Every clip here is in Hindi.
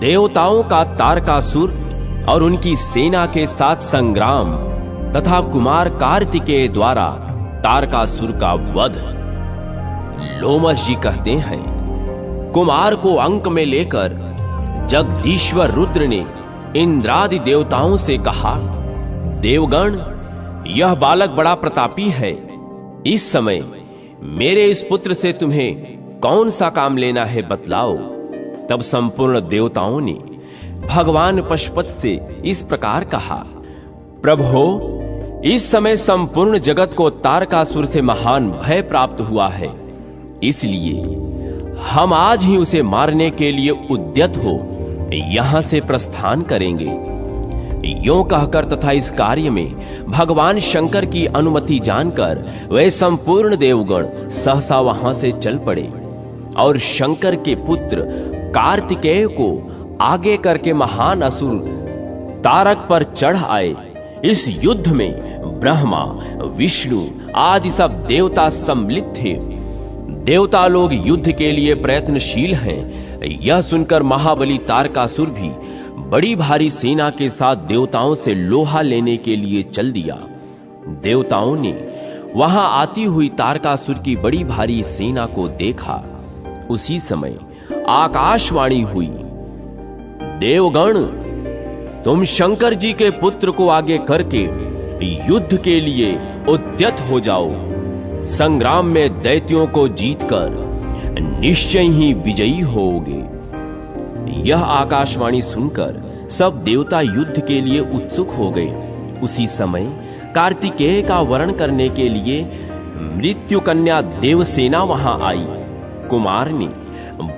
देवताओं का तारकासुर और उनकी सेना के साथ संग्राम तथा कुमार कार्तिकेय द्वारा तारकासुर का वध। लोमश जी कहते हैं, कुमार को अंक में लेकर जगदीश्वर रुद्र ने इंद्रादि देवताओं से कहा, देवगण, यह बालक बड़ा प्रतापी है। इस समय मेरे इस पुत्र से तुम्हें कौन सा काम लेना है, बतलाओ। तब संपूर्ण देवताओं ने भगवान पशुपति से इस प्रकार कहा, प्रभो, इस समय संपूर्ण जगत को तारकासुर से महान भय प्राप्त हुआ है, इसलिए हम आज ही उसे मारने के लिए उद्यत हो यहां से प्रस्थान करेंगे। यों कहकर तथा इस कार्य में भगवान शंकर की अनुमति जानकर वे संपूर्ण देवगण सहसा वहां से चल पड़े और शंकर के पुत्र कार्तिकेय को आगे करके महान असुर तारक पर चढ़ आए। इस युद्ध में ब्रह्मा, विष्णु आदि सब देवता सम्मिलित थे। देवता लोग युद्ध के लिए प्रयत्नशील हैं। यह सुनकर महाबली तारकासुर भी बड़ी भारी सेना के साथ देवताओं से लोहा लेने के लिए चल दिया। देवताओं ने वहां आती हुई तारकासुर की बड़ी भारी सेना को देखा। उसी समय आकाशवाणी हुई, देवगण, तुम शंकर जी के पुत्र को आगे करके युद्ध के लिए उद्यत हो जाओ। संग्राम में दैत्यों को जीतकर निश्चय ही विजयी होगे। यह आकाशवाणी सुनकर सब देवता युद्ध के लिए उत्सुक हो गए। उसी समय कार्तिकेय का वरण करने के लिए मृत्यु कन्या देवसेना वहां आई। कुमार ने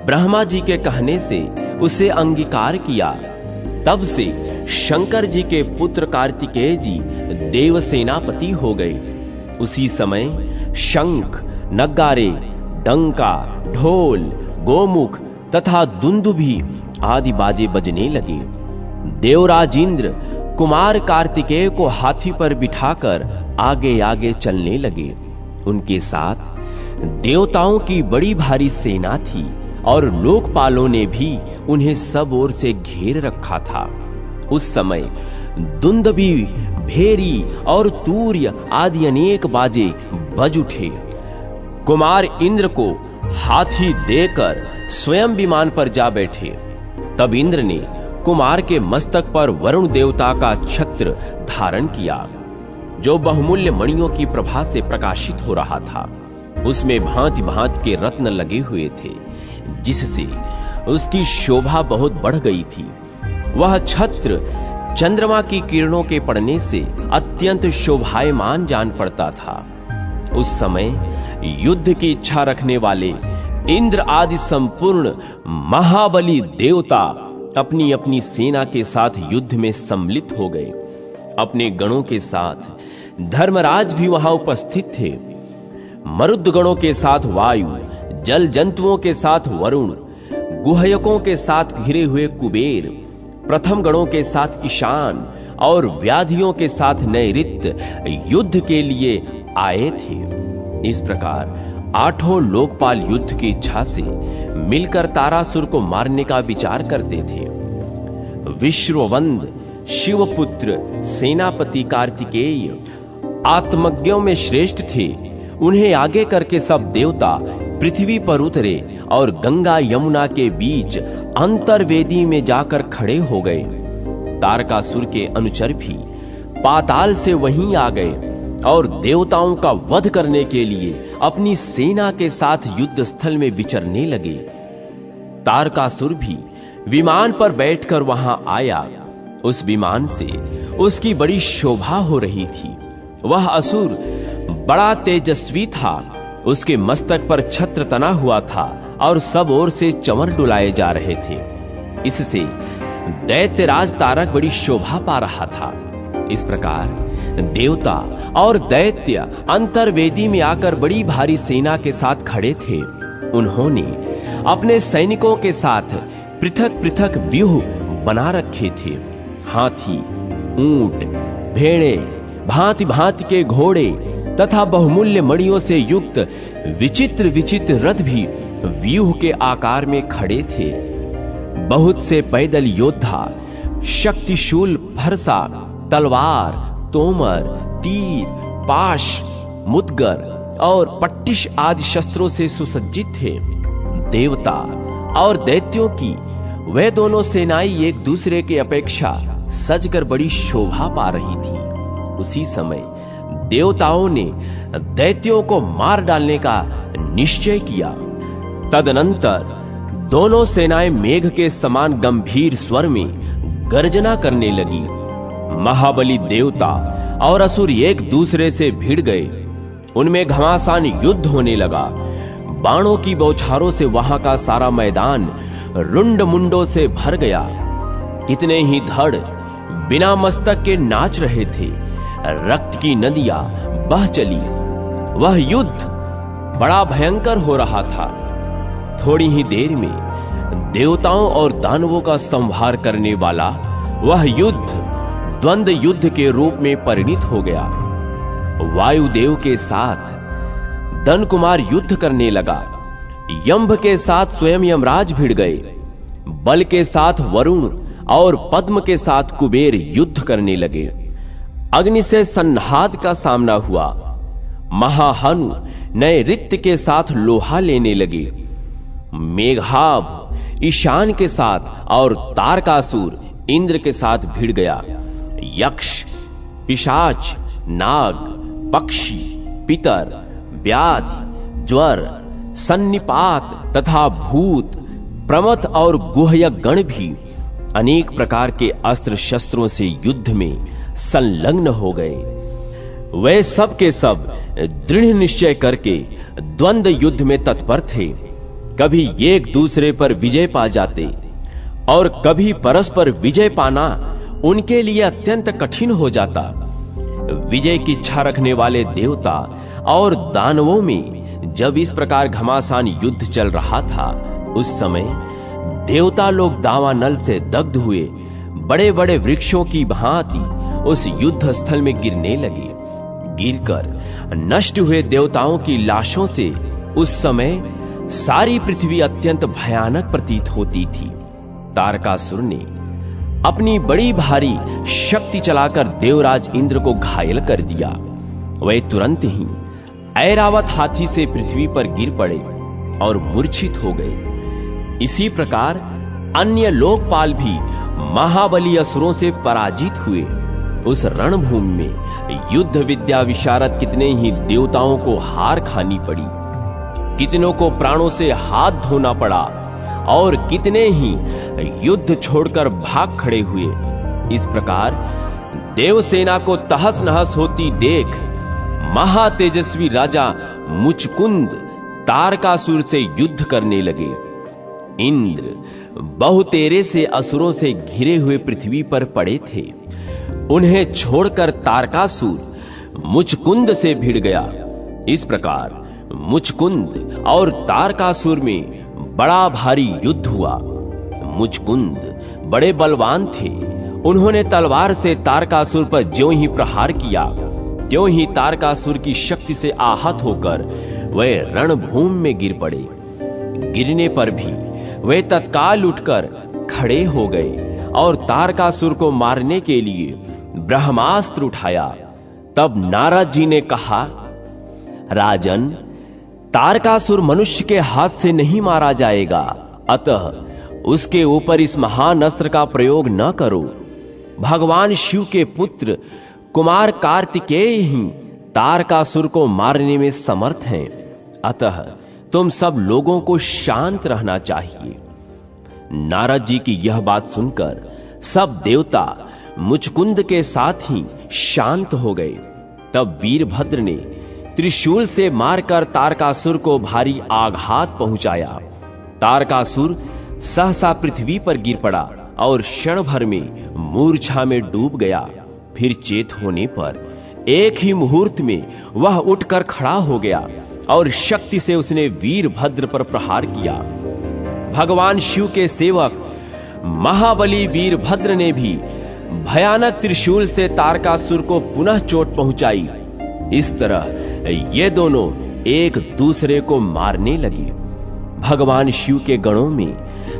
ब्रह्मा जी के कहने से उसे अंगीकार किया। तब से शंकर जी के पुत्र कार्तिकेय जी देवसेनापति हो गए। उसी समय शंख, नगारे, डंका, ढोल, गोमुख तथा दुंदुभी आदि बाजे बजने लगे। देवराज इंद्र कुमार कार्तिकेय को हाथी पर बिठाकर आगे आगे चलने लगे। उनके साथ देवताओं की बड़ी भारी सेना थी और लोकपालों ने भी उन्हें सब ओर से घेर रखा था। उस समय दुंदुभी, भेरी और तूर्य आदि अनेक बाजे बज उठे। कुमार इंद्र को हाथी देकर स्वयं विमान पर जा बैठे। तब इंद्र ने कुमार के मस्तक पर वरुण देवता का छत्र धारण किया, जो बहुमूल्य मणियों की प्रभा से प्रकाशित हो रहा था। उसमें भांति भांति के रत्न लगे हुए थे, जिससे उसकी शोभा बहुत बढ़ गई थी। वह छत्र चंद्रमा की किरणों के पड़ने से अत्यंत शोभायमान जान पड़ता था। उस समय युद्ध की इच्छा रखने वाले इंद्र आदि संपूर्ण महाबली देवता अपनी अपनी सेना के साथ युद्ध में सम्मिलित हो गए। अपने गणों के साथ धर्मराज भी वहां उपस्थित थे। मरुद गणों के साथ वायु, जल जंतुओं के साथ वरुण, गुहयकों के साथ घिरे हुए कुबेर, प्रथम गणों के साथ ईशान और व्याधियों के साथ नैऋत्य युद्ध के लिए आए थे। इस प्रकार आठों लोकपाल युद्ध की इच्छा से मिलकर तारासुर को मारने का विचार करते थे। विश्ववंद शिवपुत्र सेनापति कार्तिकेय आत्मज्ञों में श्रेष्ठ थे। उन्हें आगे करके सब देवता पृथ्वी पर उतरे और गंगा यमुना के बीच अंतर्वेदी में जाकर खड़े हो गए। तारकासुर के अनुचर भी पाताल से वहीं आ गए और देवताओं का वध करने के लिए अपनी सेना के साथ युद्ध स्थल में विचरने लगे। तारकासुर भी विमान पर बैठकर वहां आया। उस विमान से उसकी बड़ी शोभा हो रही थी। वह असुर बड़ा तेजस्वी था। उसके मस्तक पर छत्र तना हुआ था और सब ओर से चंवर डुलाए जा रहे थे। इससे दैत्यराज तारक बड़ी शोभा पा रहा था। इस प्रकार देवता और दैत्य अंतर्वेदी में आकर बड़ी भारी सेना के साथ खड़े थे। उन्होंने अपने सैनिकों के साथ पृथक पृथक व्यूह बना रखे थे। हाथी, ऊंट, भेड़े, भांति भांति के घोड़े तथा बहुमूल्य मणियों से युक्त विचित्र विचित्र रथ भी व्यूह के आकार में खड़े थे। बहुत से पैदल योद्धा शक्तिशूल फरसा, तलवार, तोमर, तीर, पाश, मुदगर और पट्टिश आदि शस्त्रों से सुसज्जित थे। देवता और दैत्यों की वे दोनों सेनाएं एक दूसरे के अपेक्षा सजकर बड़ी शोभा पा रही थी। उसी समय देवताओं ने दैत्यों को मार डालने का निश्चय किया। तदनंतर दोनों सेनाएं मेघ के समान गंभीर स्वर में गर्जना करने लगी। महाबली देवता और असुर एक दूसरे से भिड़ गए। उनमें घमासान युद्ध होने लगा। बाणों की बौछारों से वहां का सारा मैदान रुंड मुंडों से भर गया। कितने ही धड़ बिना मस्तक के नाच रहे थे। रक्त की नदियां बह चली। वह युद्ध बड़ा भयंकर हो रहा था। थोड़ी ही देर में देवताओं और दानवों का संहार करने वाला वह युद्ध द्वंद्व युद्ध के रूप में परिणित हो गया। वायुदेव के साथ दन कुमार युद्ध करने लगा। यंभ के साथ स्वयं यमराज भिड़ गए। बल के साथ वरुण और पद्म के साथ कुबेर युद्ध करने लगे। अग्नि से संहाद का सामना हुआ। महाहनु नए रिक्त के साथ लोहा लेने लगे। मेघाभ ईशान के साथ और तारकासुर इंद्र के साथ भिड़ गया। यक्ष, पिशाच, नाग, पक्षी, पितर, व्याधि, ज्वर, सन्निपात तथा भूत, प्रमथ और गुह्यक गण भी अनेक प्रकार के अस्त्र शस्त्रों से युद्ध में संलग्न हो गए। वे सब के सब दृढ़ निश्चय करके द्वंद्व युद्ध में तत्पर थे। कभी एक दूसरे पर विजय पा जाते और कभी परस्पर विजय पाना उनके लिए अत्यंत कठिन हो जाता। विजय की इच्छा रखने वाले देवता और दानवों में जब इस प्रकार घमासान युद्ध चल रहा था, उस समय देवता लोग दावानल से दग्ध हुए बड़े बड़े वृक्षों की भांति उस युद्ध स्थल में गिरने लगे। गिरकर नष्ट हुए देवताओं की लाशों से उस समय सारी पृथ्वी अत्यंत भयानक प्रतीत होती थी। तारकासुर ने अपनी बड़ी भारी शक्ति चलाकर देवराज इंद्र को घायल कर दिया। वे तुरंत ही ऐरावत हाथी से पृथ्वी पर गिर पड़े और मूर्छित हो गए। इसी प्रकार अन्य लोकपाल भी महाबली असुरों से पराजित हुए। उस रणभूमि में युद्ध विद्या विशारद कितने ही देवताओं को हार खानी पड़ी। कितनों को प्राणों से हाथ धोना पड़ा और कितने ही युद्ध छोड़कर भाग खड़े हुए। इस प्रकार देवसेना को तहस नहस होती देख महातेजस्वी राजा मुचकुंद तारकासुर से युद्ध करने लगे। इंद्र बहुतेरे से असुरों से घिरे हुए पृथ्वी पर पड़े थे। उन्हें छोड़कर तारकासुर मुचकुंद से भिड़ गया। इस प्रकार मुचकुंद और तारकासुर में बड़ा भारी युद्ध हुआ। मुचकुंद बड़े बलवान थे। उन्होंने तलवार से तारकासुर पर ज्यों ही प्रहार किया, त्यों ही तारकासुर की शक्ति से आहत होकर वे रणभूमि में गिर पड़े। गिरने पर भी वे तत्काल उठकर खड़े हो गए और तारकासुर को मारने के लिए ब्रह्मास्त्र उठाया। तब नारद जी ने कहा, राजन, तारकासुर मनुष्य के हाथ से नहीं मारा जाएगा, अतः उसके ऊपर इस महान अस्त्र का प्रयोग न करो। भगवान शिव के पुत्र कुमार कार्तिकेय ही तारकासुर को मारने में समर्थ हैं, अतः तुम सब लोगों को शांत रहना चाहिए। नारद जी की यह बात सुनकर सब देवता मुचकुंद के साथ ही शांत हो गए। तब वीरभद्र ने त्रिशूल से मारकर तारकासुर को भारी आघात पहुंचाया। तारकासुर सहसा पृथ्वी पर गिर पड़ा और क्षण भर में मूर्छा में डूब गया। फिर चेत होने पर एक ही मुहूर्त में वह उठकर खड़ा हो गया और शक्ति से उसने वीरभद्र पर प्रहार किया। भगवान शिव के सेवक महाबली वीरभद्र ने भी भयानक त्रिशूल से तारकासुर को पुनः चोट पहुंचाई। इस तरह ये दोनों एक दूसरे को मारने लगे। भगवान शिव के गणों में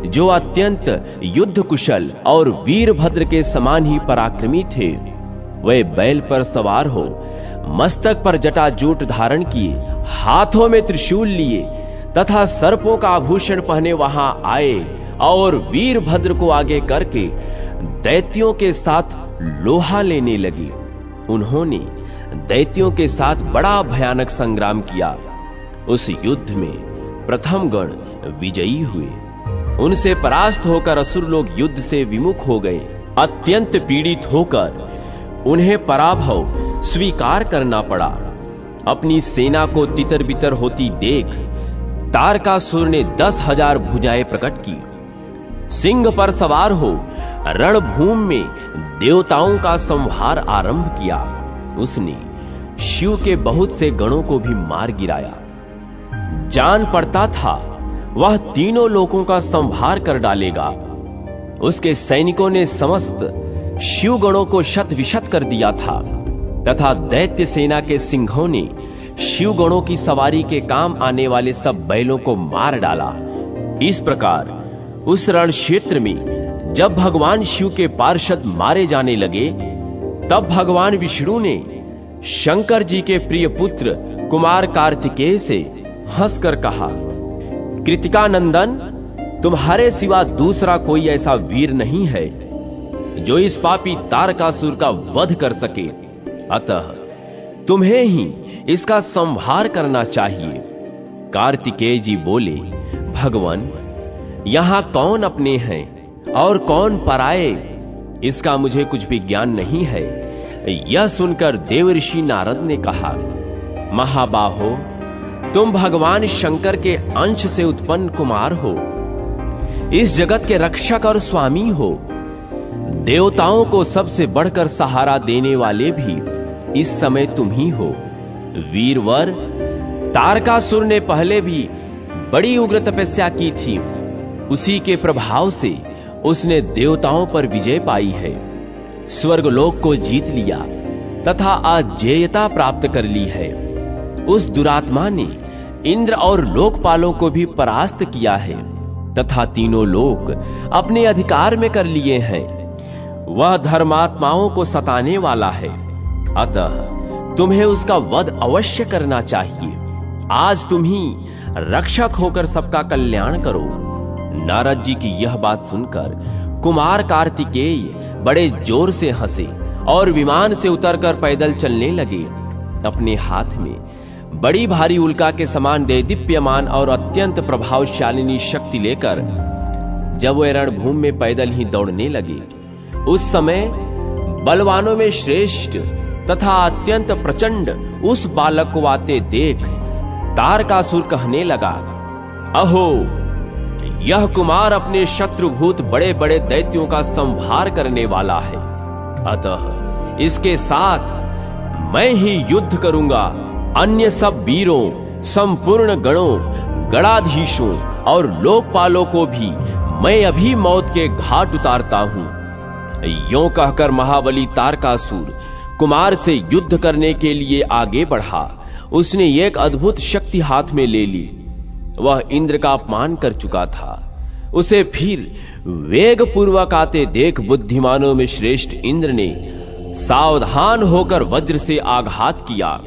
जो अत्यंत युद्ध कुशल और वीरभद्र के समान ही पराक्रमी थे, वे बैल पर सवार हो, मस्तक पर जटाजूट धारण किए, हाथों में त्रिशूल लिए तथा सर्पों का आभूषण पहने वहां आए और वीरभद्र को आगे करके दैत्यों के साथ लोहा लेने लगे। उन्होंने दैत्यों के साथ बड़ा भयानक संग्राम किया। उस युद्ध में प्रथम गण विजयी हुए। उनसे परास्त होकर असुर लोग युद्ध से विमुख हो गए। अत्यंत पीड़ित होकर उन्हें पराभव स्वीकार करना पड़ा। अपनी सेना को तितर बितर होती देख तारकासुर ने 10,000 भुजाएं प्रकट की। सिंह पर सवार हो रणभूमि में देवताओं का संहार आरंभ किया। उसने शिव के बहुत से गणों को भी मार गिराया। जान पड़ता था वह तीनों लोकों का संहार कर डालेगा। उसके सैनिकों ने समस्त शिव गणों को शत विशत कर दिया था तथा दैत्य सेना के सिंहों ने शिव गणों की सवारी के काम आने वाले सब बैलों को मार डाला। इस प्रकार उस रण क्षेत्र में जब भगवान शिव के पार्षद मारे जाने लगे, तब भगवान विष्णु ने शंकर जी के प्रिय पुत्र कुमार कार्तिकेय से हंसकर कहा, कृतिकानंदन, तुम्हारे सिवा दूसरा कोई ऐसा वीर नहीं है जो इस पापी तारकासुर का वध कर सके। अतः तुम्हें ही इसका संहार करना चाहिए। कार्तिकेय जी बोले, भगवान, यहां कौन अपने हैं और कौन पराये, इसका मुझे कुछ भी ज्ञान नहीं है। यह सुनकर देवर्षि नारद ने कहा, महाबाहो, तुम भगवान शंकर के अंश से उत्पन्न कुमार हो, इस जगत के रक्षक और स्वामी हो। देवताओं को सबसे बढ़कर सहारा देने वाले भी इस समय तुम ही हो। वीरवर, तारकासुर ने पहले भी बड़ी उग्र तपस्या की थी। उसी के प्रभाव से उसने देवताओं पर विजय पाई है, स्वर्गलोक को जीत लिया तथा अजेयता प्राप्त कर ली है। उस दुरात्मा ने इंद्र और लोकपालों को भी परास्त किया है तथा तीनों लोक अपने अधिकार में कर लिए हैं। वह धर्मात्माओं को सताने वाला है, अतः तुम्हें उसका वध अवश्य करना चाहिए। आज तुम ही रक्षक होकर सबका कल्याण करो। नारद जी की यह बात सुनकर कुमार कार्तिकेय बड़े जोर से हंसे और विमान से उतरकर पैदल चलने लगे। अपने हाथ में बड़ी भारी उल्का के समान देदीप्यमान और अत्यंत प्रभावशालिनी शक्ति लेकर जब वे रणभूमि में पैदल ही दौड़ने लगे, उस समय बलवानों में श्रेष्ठ तथा अत्यंत प्रचंड उस बालक को आते देख तारकासुर कहने लगा, अहो, यह कुमार अपने शत्रुभूत बड़े बड़े दैत्यों का संहार करने वाला है। अतः इसके साथ मैं ही युद्ध करूंगा। अन्य सब वीरों, संपूर्ण गणों, गणाधीशों और लोकपालों को भी मैं अभी मौत के घाट उतारता हूं। यों कहकर महाबली तारकासुर कुमार से युद्ध करने के लिए आगे बढ़ा। उसने एक अद्भुत शक्ति हाथ में ले ली। वह इंद्र का अपमान कर चुका था। उसे फिर वेग पूर्वक आते देख बुद्धिमानों में श्रेष्ठ इंद्र ने सावधान होकर वज्र से आघात किया।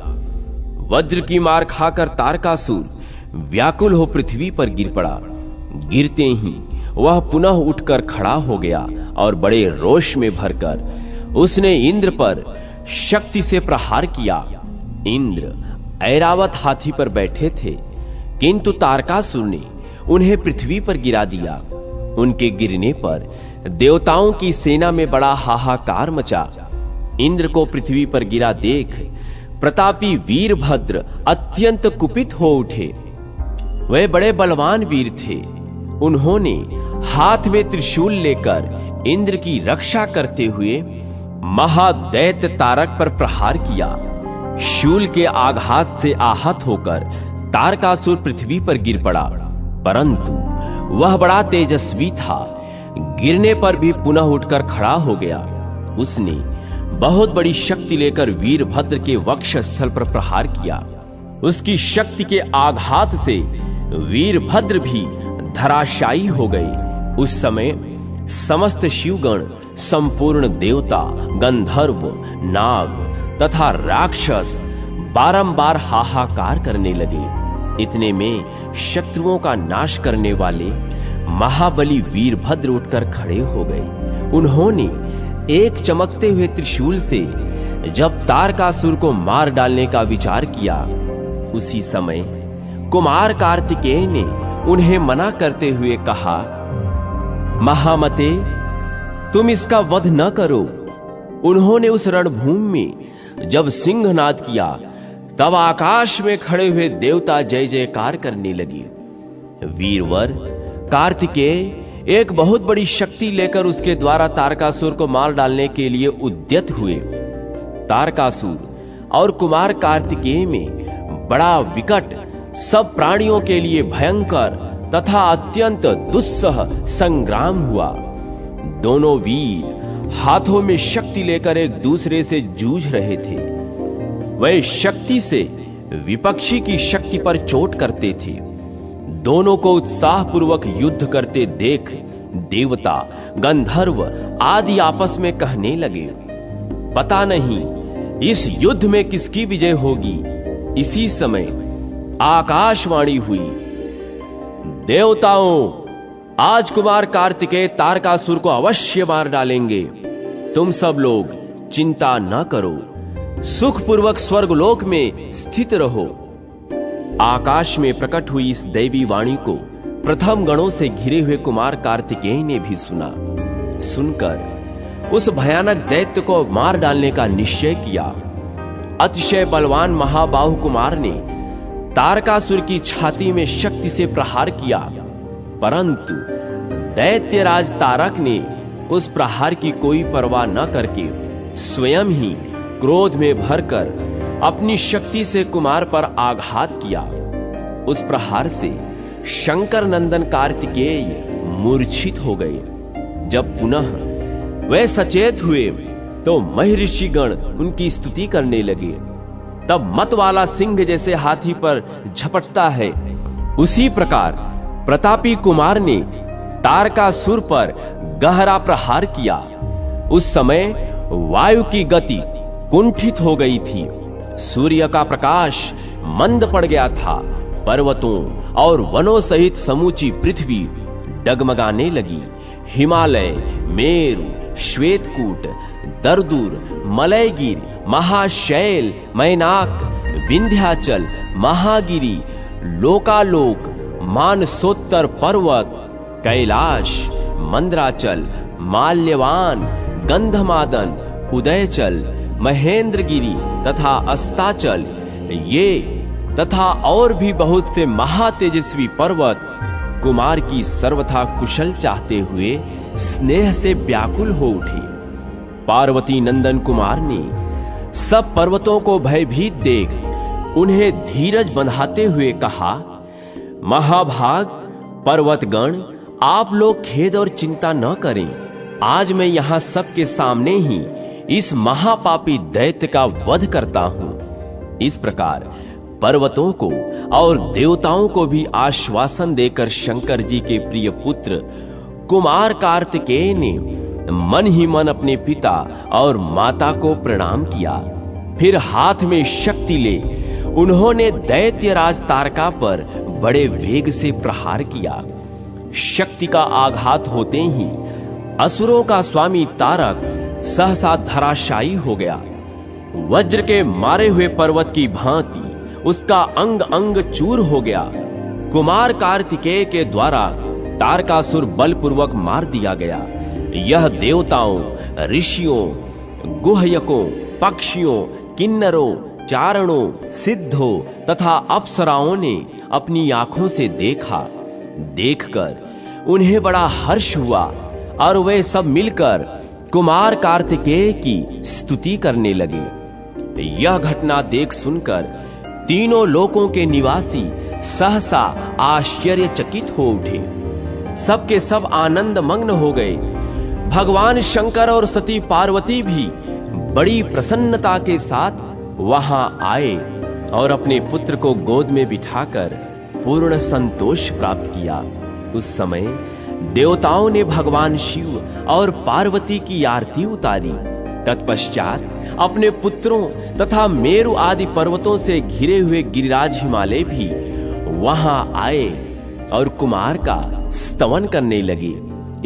वज्र की मार खाकर तारकासुर व्याकुल हो पृथ्वी पर गिर पड़ा। गिरते ही वह पुनः उठकर खड़ा हो गया और बड़े रोष में भरकर उसने इंद्र पर शक्ति से प्रहार किया। इंद्र ऐरावत हाथी पर बैठे थे, किंतु तारकासुर ने उन्हें पृथ्वी पर गिरा दिया। उनके गिरने पर देवताओं की सेना में बड़ा हाहाकार मचा। इंद्र को पृथ्वी पर गिरा देख प्रतापी वीरभद्र अत्यंत कुपित हो उठे। वे बड़े बलवान वीर थे। उन्होंने हाथ में त्रिशूल लेकर इंद्र की रक्षा करते हुए महादैत्य तारक पर प्रहार किया। शूल के आघात से आहत होकर तारकासुर पृथ्वी पर गिर पड़ा, परंतु वह बड़ा तेजस्वी था। गिरने पर भी पुनः उठकर खड़ा हो गया। उसने बहुत बड़ी शक्ति लेकर वीरभद्र के वक्ष स्थल पर प्रहार किया। उसकी शक्ति के आघात से वीरभद्र भी धराशायी हो गए। उस समय समस्त शिवगण, संपूर्ण देवता, गंधर्व, नाग तथा राक्षस बारंबार हाहाकार करने लगे। इतने में शत्रुओं का नाश करने वाले महाबली वीरभद्र उठकर खड़े हो गए। उन्होंने एक चमकते हुए त्रिशूल से जब तारकासुर को मार डालने का विचार किया, उसी समय कुमार कार्तिकेय ने उन्हें मना करते हुए कहा, महामते, तुम इसका वध न करो। उन्होंने उस रणभूमि में जब सिंहनाद किया, तब आकाश में खड़े हुए देवता जय जयकार करने लगे। वीरवर कार्तिकेय एक बहुत बड़ी शक्ति लेकर उसके द्वारा तारकासुर को मार डालने के लिए उद्यत हुए। तारकासुर और कुमार कार्तिकेय में बड़ा विकट, सब प्राणियों के लिए भयंकर तथा अत्यंत दुस्सह संग्राम हुआ। दोनों वीर हाथों में शक्ति लेकर एक दूसरे से जूझ रहे थे। वे शक्ति से विपक्षी की शक्ति पर चोट करते थे। दोनों को उत्साहपूर्वक युद्ध करते देख देवता, गंधर्व आदि आपस में कहने लगे, पता नहीं इस युद्ध में किसकी विजय होगी। इसी समय आकाशवाणी हुई, देवताओं, आज कुमार कार्तिकेय तारकासुर को अवश्य मार डालेंगे। तुम सब लोग चिंता न करो, सुखपूर्वक स्वर्गलोक में स्थित रहो। आकाश में प्रकट हुई इस दैवी वाणी को प्रथम गणों से घिरे हुए कुमार कार्तिकेय ने भी सुना। सुनकर उस भयानक दैत्य को मार डालने का निश्चय किया। अतिशय बलवान महाबाहु कुमार ने तारकासुर की छाती में शक्ति से प्रहार किया, परंतु दैत्यराज तारक ने उस प्रहार की कोई परवाह न करके स्वयं ही क्रोध में भरकर अपनी शक्ति से कुमार पर आघात किया। उस प्रहार से शंकर नंदन कार्तिकेय मूर्छित हो गए। जब पुनः वे सचेत हुए तो महर्षिगण उनकी स्तुति करने लगे। तब मत वाला सिंह जैसे हाथी पर झपटता है, उसी प्रकार प्रतापी कुमार ने तारकासुर पर गहरा प्रहार किया। उस समय वायु की गति कुंठित हो गई थी। सूर्य का प्रकाश मंद पड़ गया था। पर्वतों और वनों सहित समूची पृथ्वी डगमगाने लगी। हिमालय, मेरु, श्वेतकूट, दरदूर, मलयगिरी, महाशैल, मैनाक, विंध्याचल, महागिरी, लोकालोक, मानसोत्तर पर्वत, कैलाश, मंद्राचल, माल्यवान, गंधमादन, उदयचल, महेंद्रगिरी तथा अस्ताचल, ये तथा और भी बहुत से महातेजस्वी पर्वत कुमार की सर्वथा कुशल चाहते हुए स्नेह से व्याकुल हो उठे। पार्वती नंदन कुमार ने सब पर्वतों को भयभीत देख उन्हें धीरज बंधाते हुए कहा, महाभाग पर्वतगण, आप लोग खेद और चिंता न करें। आज मैं यहां सबके सामने ही इस महापापी दैत्य का वध करता हूं। इस प्रकार पर्वतों को और देवताओं को भी आश्वासन देकर शंकर जी के प्रिय पुत्र कुमार कार्तिकेय ने मन ही मन अपने पिता और माता को प्रणाम किया। फिर हाथ में शक्ति ले उन्होंने दैत्यराज तारका पर बड़े वेग से प्रहार किया। शक्ति का आघात होते ही असुरों का स्वामी तारक सहसा धराशायी हो गया। वज्र के मारे हुए पर्वत की भांति उसका अंग अंग चूर हो गया। कुमार कार्तिकेय के द्वारा तारकासुर बलपूर्वक मार दिया गया। यह देवताओं, ऋषियों, गुह्यकों, पक्षियों, किन्नरों, चारणों, सिद्धों तथा अप्सराओं ने अपनी आंखों से देखा। देखकर उन्हें बड़ा हर्ष हुआ और वे सब मिलकर कुमार कार्तिकेय की स्तुति करने लगे। यह घटना देख सुनकर तीनों लोकों के निवासी सहसा आश्चर्यचकित हो उठे। सबके सब आनंद मग्न हो गए। भगवान शंकर और सती पार्वती भी बड़ी प्रसन्नता के साथ वहां आए और अपने पुत्र को गोद में बिठाकर पूर्ण संतोष प्राप्त किया। उस समय देवताओं ने भगवान शिव और पार्वती की आरती उतारी। तत्पश्चात अपने पुत्रों तथा मेरु आदि पर्वतों से घिरे हुए गिरिराज हिमालय भी वहां आए और कुमार का स्तवन करने लगे।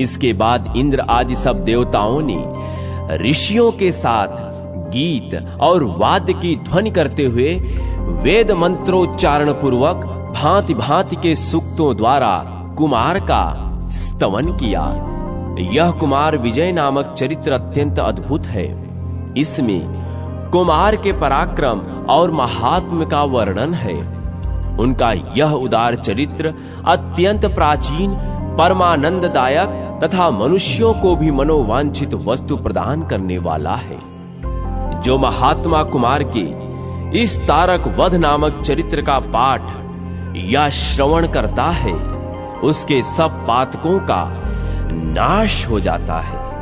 इसके बाद इंद्र आदि सब देवताओं ने ऋषियों के साथ गीत और वाद्य की ध्वनि करते हुए वेद मंत्रोच्चारण पूर्वक भांति भांति के सूक्तों द्वारा कुमार का स्तवन किया। यह कुमार विजय नामक चरित्र अत्यंत अद्भुत है। इसमें कुमार के पराक्रम और महात्म्य का वर्णन है। उनका यह उदार चरित्र अत्यंत प्राचीन, परमानंददायक तथा मनुष्यों को भी मनोवांछित वस्तु प्रदान करने वाला है। जो महात्मा कुमार के इस तारक वध नामक चरित्र का पाठ या श्रवण करता है, उसके सब पातकों का नाश हो जाता है।